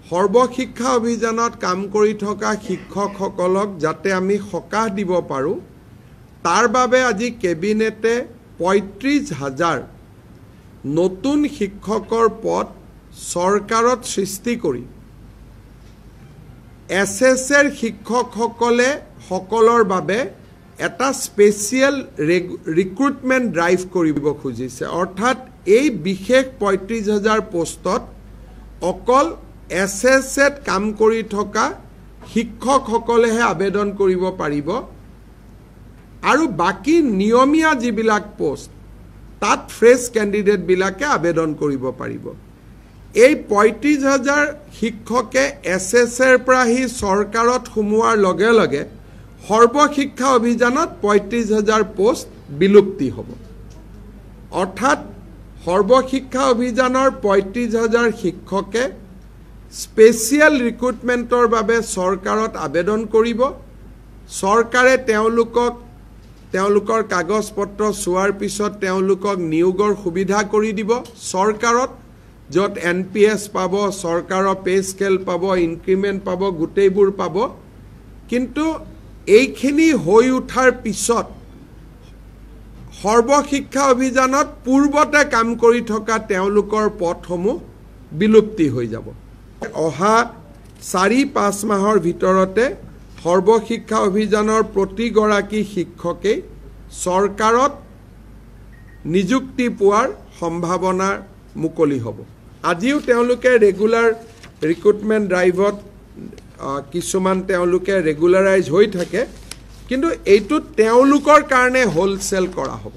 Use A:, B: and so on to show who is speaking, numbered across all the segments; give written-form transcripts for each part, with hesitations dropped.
A: সৰ্বশিক্ষা অভিযানত কাম কৰি থকা শিক্ষকসকলক যাতে আমি সকাহ দিব পাৰোঁ তাৰ বাবে আজি কেবিনেটে ৩৫,০০০ নতুন শিক্ষকৰ পদ চৰকাৰত সৃষ্টি কৰি এছএছৰ শিক্ষকসকলে সকলৰ বাবে এটা স্পেচিয়েল ৰিক্ৰুটমেণ্ট ড্ৰাইভ কৰিব খুজিছে। অৰ্থাৎ এই বিশেষ ৩৫,০০০ পোষ্টত অকল এছএছত কাম কৰি থকা শিক্ষকসকলেহে আবেদন কৰিব পাৰিব আৰু বাকি নিয়মীয়া যিবিলাক পোষ্ট তাত ফ্ৰেছ কেণ্ডিডেটবিলাকে আবেদন কৰিব পাৰিব। এই ৩৫,০০০ শিক্ষকে এছএছৰ পৰা আহি চৰকাৰত সোমোৱাৰ লগে লগে সৰ্বশিক্ষা অভিযানত ৩৫,০০০ পোষ্ট বিলুপ্তি হ'ব। অৰ্থাৎ সৰ্বশিক্ষা অভিযানৰ ৩৫,০০০ শিক্ষকে স্পেচিয়েল ৰিক্ৰুটমেণ্টৰ বাবে চৰকাৰত আবেদন কৰিব। চৰকাৰে তেওঁলোকৰ কাগজ পত্ৰ চোৱাৰ পিছত তেওঁলোকক নিয়োগৰ সুবিধা কৰি দিব চৰকাৰত, য'ত NPS পাব, চৰকাৰৰ পে স্কেল পাব, ইনক্ৰিমেণ্ট পাব, গোটেইবোৰ পাব। কিন্তু এইখিনি হৈ উঠাৰ পিছত সৰ্বশিক্ষা অভিযানত পূৰ্বতে কাম কৰি থকা তেওঁলোকৰ পদসমূহ বিলুপ্তি হৈ যাব। অহা ৪-৫ মাহৰ ভিতৰতে সৰ্বশিক্ষা অভিযানৰ প্ৰতিগৰাকী শিক্ষকেই চৰকাৰত নিযুক্তি পোৱাৰ সম্ভাৱনা মুকলি হ'ব। আজিও তেওঁলোকে ৰেগুলাৰ ৰিক্ৰুটমেণ্ট ড্ৰাইভত কিছুমান তেওঁলোকে ৰেগুলাৰাইজ হৈ থাকে, কিন্তু এইটো তেওঁলোকৰ কাৰণে হোলচেল কৰা হ'ব।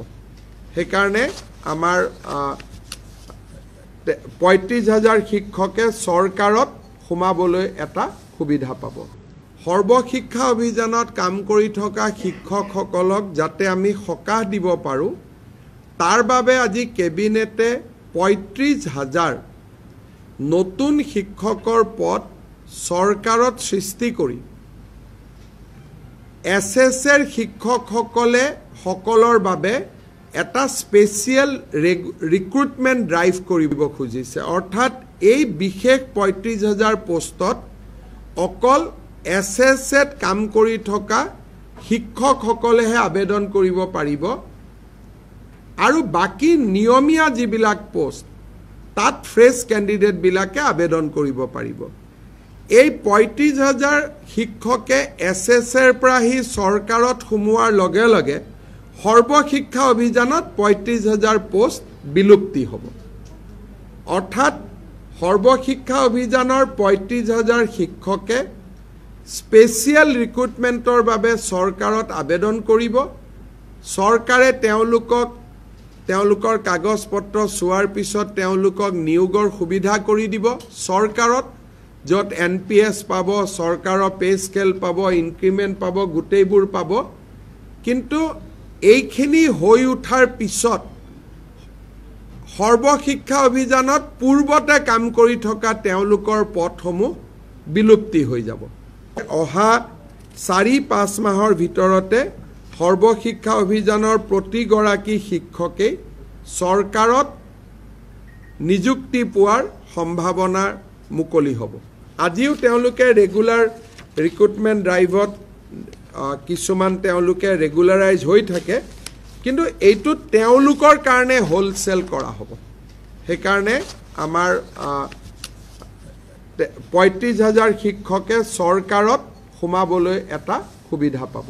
A: সেইকাৰণে আমাৰ ৩৫,০০০ শিক্ষকে চৰকাৰত সোমাবলৈ এটা সুবিধা পাব। সৰ্বশিক্ষা অভিযানত কাম কৰি থকা শিক্ষকসকলক যাতে আমি সকাহ দিব পাৰোঁ তাৰ বাবে আজি কেবিনেটে ৩৫,০০০ নতুন শিক্ষকৰ পদ চৰকাৰত সৃষ্টি কৰি এছএছৰ শিক্ষকসকলে সকলৰ বাবে এটা স্পেচিয়েল ৰিক্ৰুটমেণ্ট ড্ৰাইভ কৰিব খুজিছে। অৰ্থাৎ এই বিশেষ ৩৫,০০০ পোষ্টত অকল এছএছত কাম কৰি থকা শিক্ষকসকলেহে আবেদন কৰিব পাৰিব আৰু বাকি নিয়মীয়া যিবিলাক পোষ্ট তাত ফ্ৰেছ কেণ্ডিডেটবিলাকে আবেদন কৰিব পাৰিব। এই ৩৫,০০০ শিক্ষকে এছএছৰ পৰা আহি চৰকাৰত সোমোৱাৰ লগে লগে সৰ্বশিক্ষা অভিযানত ৩৫,০০০ পোষ্ট বিলুপ্তি হ'ব। অৰ্থাৎ সৰ্বশিক্ষা অভিযানৰ ৩৫,০০০ শিক্ষকে স্পেচিয়েল ৰিক্ৰুটমেণ্টৰ বাবে চৰকাৰত আবেদন কৰিব। চৰকাৰে তেওঁলোকৰ কাগজ পত্ৰ চোৱাৰ পিছত তেওঁলোকক নিয়োগৰ সুবিধা কৰি দিব চৰকাৰত, য'ত NPS পাব, চৰকাৰৰ পে স্কেল পাব, ইনক্ৰিমেণ্ট পাব, গোটেইবোৰ পাব। কিন্তু এইখিনি হৈ উঠাৰ পিছত সৰ্বশিক্ষা অভিযানত পূৰ্বতে কাম কৰি থকা তেওঁলোকৰ পদসমূহ বিলুপ্তি হৈ যাব। অহা ৪-৫ মাহৰ ভিতৰতে সৰ্বশিক্ষা অভিযানৰ প্ৰতিগৰাকী শিক্ষকেই চৰকাৰত নিযুক্তি পোৱাৰ সম্ভাৱনা মুকলি হ'ব। আজিও তেওঁলোকে ৰেগুলাৰ ৰিক্ৰুটমেণ্ট ড্ৰাইভত কিছুমান তেওঁলোকে ৰেগুলাৰাইজ হৈ থাকে, কিন্তু এইটো তেওঁলোকৰ কাৰণে হোলচেল কৰা হ'ব। সেইকাৰণে আমাৰ ৩৫,০০০ শিক্ষকে চৰকাৰত সোমাবলৈ এটা সুবিধা পাব।